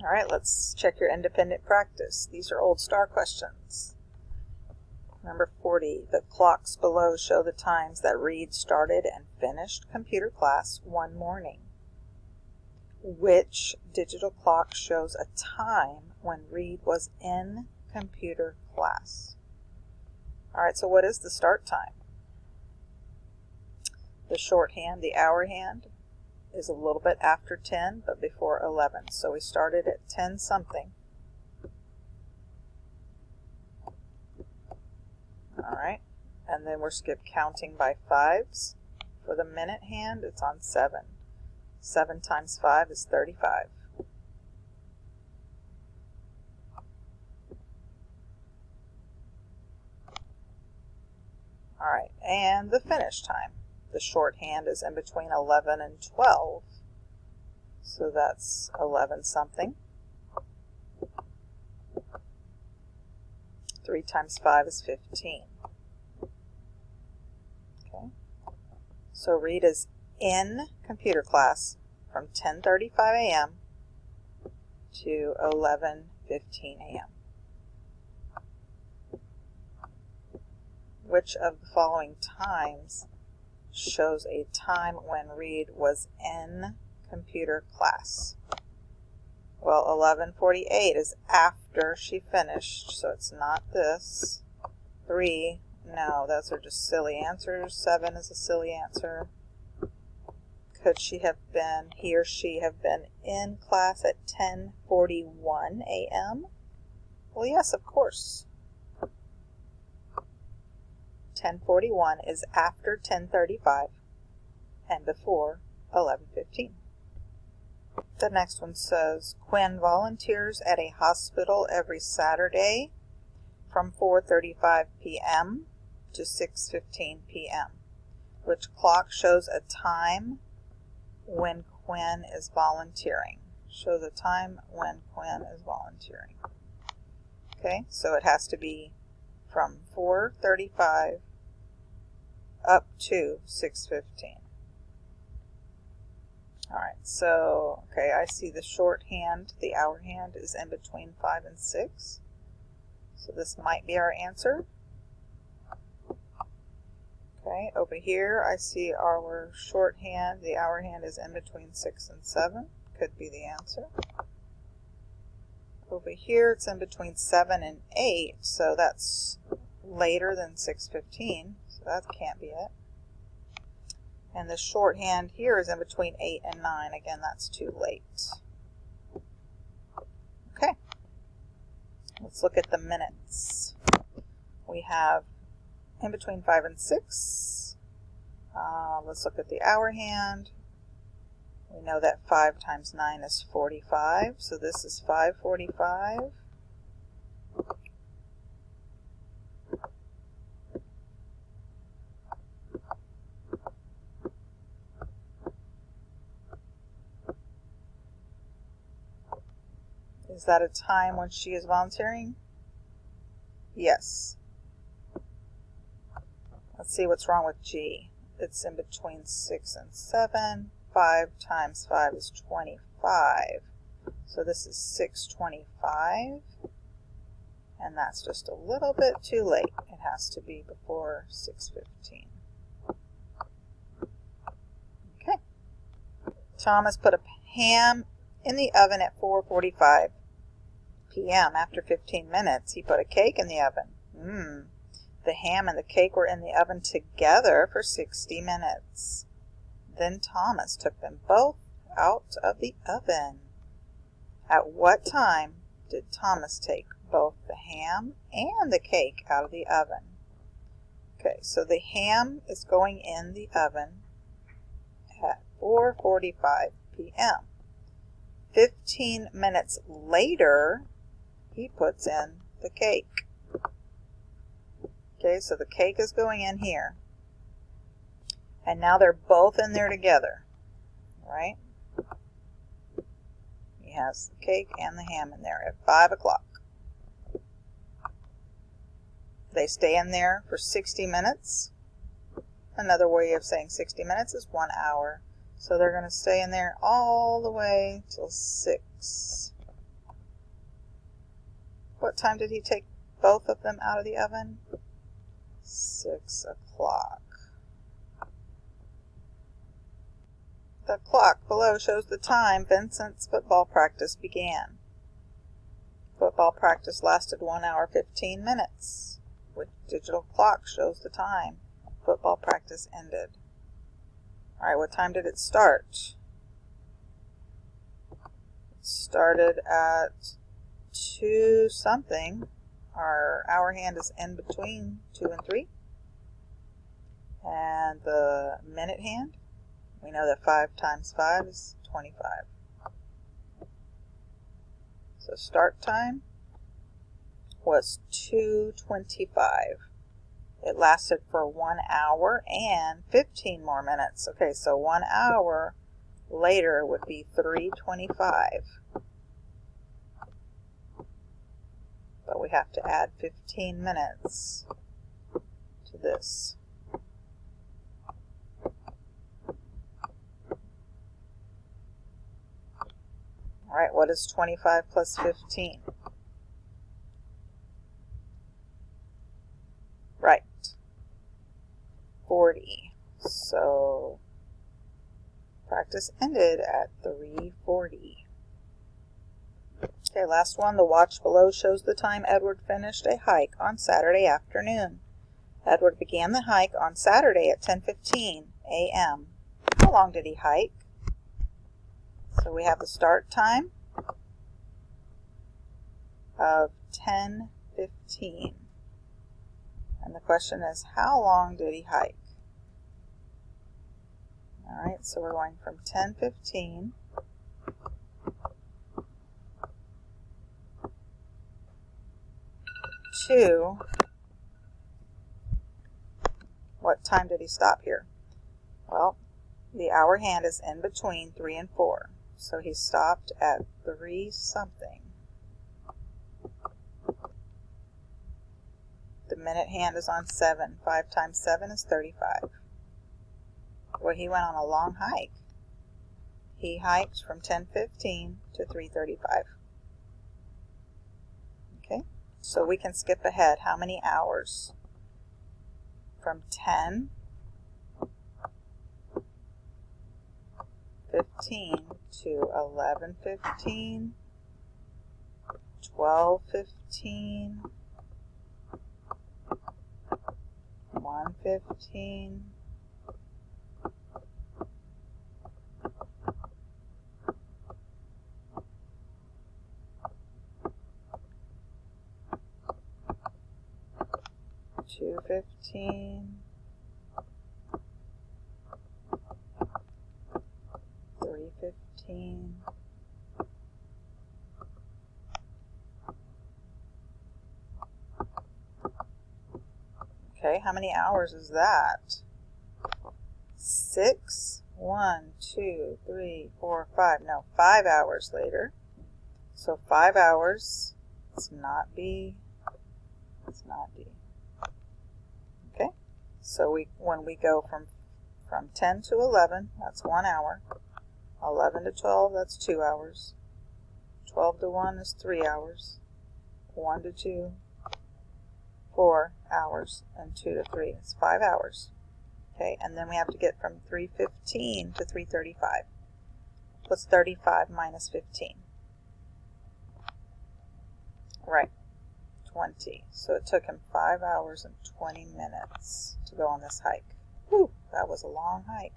All right, let's check your independent practice. These are old STAAR questions. Number 40, the clocks below show the times that Reed started and finished computer class one morning. Which digital clock shows a time when Reed was in computer class? All right, so what is the start time? The shorthand, the hour hand, is a little bit after 10, but before 11. So we started at 10 something. All right, and then we're skip counting by fives. For the minute hand, it's on 7. 7 times 5 is 35. All right, and the finish time. The shorthand is in between 11 and 12. So that's 11 something. 3 times 5 is 15. Okay. So Reed is in computer class from 10:35 a.m. to 11:15 a.m. Which of the following times shows a time when Reed was in computer class? Well, 11:48 is after she finished, so it's not this. 3, no, those are just silly answers. 7 is a silly answer. Could she have been, he or she have been in class at 10:41 a.m.? Well, yes, of course. 10:41 is after 10:35 and before 11:15. The next one says, Quinn volunteers at a hospital every Saturday from 4:35 p.m. to 6:15 p.m. Which clock shows a time when Quinn is volunteering? Show the time when Quinn is volunteering. Okay, so it has to be from 4:35 up to 6:15. All right, so, okay, I see the shorthand, the hour hand is in between 5 and 6. So this might be our answer. Okay, over here I see our shorthand, the hour hand is in between 6 and 7. Could be the answer. Over here it's in between 7 and 8, so that's later than 6:15, so that can't be it. And the shorthand here is in between 8 and 9. Again, that's too late. Okay, let's look at the minutes. We have in between 5 and 6. Let's look at the hour hand. We know that 5 times 9 is 45, so this is 5:45. Is that a time when she is volunteering? Yes. Let's see what's wrong with G. It's in between 6 and 7. 5 times 5 is 25. So this is 6:25. And that's just a little bit too late. It has to be before 6:15. Okay. Thomas put a ham in the oven at 4:45 p.m. After 15 minutes, he put a cake in the oven. The ham and the cake were in the oven together for 60 minutes. Then Thomas took them both out of the oven. At what time did Thomas take both the ham and the cake out of the oven? Okay, so the ham is going in the oven at 4:45 p.m. 15 minutes later, he puts in the cake. Okay, so the cake is going in here. And now they're both in there together, right? He has the cake and the ham in there at 5 o'clock. They stay in there for 60 minutes. Another way of saying 60 minutes is 1 hour. So they're going to stay in there all the way till 6. What time did he take both of them out of the oven? 6 o'clock. The clock below shows the time Vincent's football practice began. Football practice lasted 1 hour 15 minutes. Which digital clock shows the time football practice ended? Alright, what time did it start? It started at 2 something. Our hour hand is in between 2 and 3. And the minute hand, we know that 5 times 5 is 25. So start time was 2:25. It lasted for 1 hour and 15 more minutes. Okay, so 1 hour later would be 3:25. But we have to add 15 minutes to this. All right, what is 25 plus 15? Right, 40. So practice ended at 3:40. Okay, last one. The watch below shows the time Edward finished a hike on Saturday afternoon. Edward began the hike on Saturday at 10:15 a.m. How long did he hike? So we have the start time of 10:15. And the question is, how long did he hike? All right, so we're going from 10:15 to, what time did he stop here? Well, the hour hand is in between 3 and 4. So he stopped at 3 something. The minute hand is on 7. 5 times 7 is 35. Well, he went on a long hike. He hiked from 10:15 to 3:35. Okay, so we can skip ahead. How many hours? From 10:15 to 11:15, 12:15, 1:15, 2:15, 3:15, 'kay, how many hours is that? 6, 1, 2, 3, 4, 5. No, 5 hours later. So 5 hours. It's not B. It's not D. Okay, so when we go from 10 to 11, that's 1 hour. 11 to 12, that's 2 hours. 12 to 1 is 3 hours. 1 to 2, 4 hours. And 2 to 3 is 5 hours. Okay, and then we have to get from 3:15 to 3:35. What's 35 minus 15? Right, 20. So it took him 5 hours and 20 minutes to go on this hike. Whew, that was a long hike.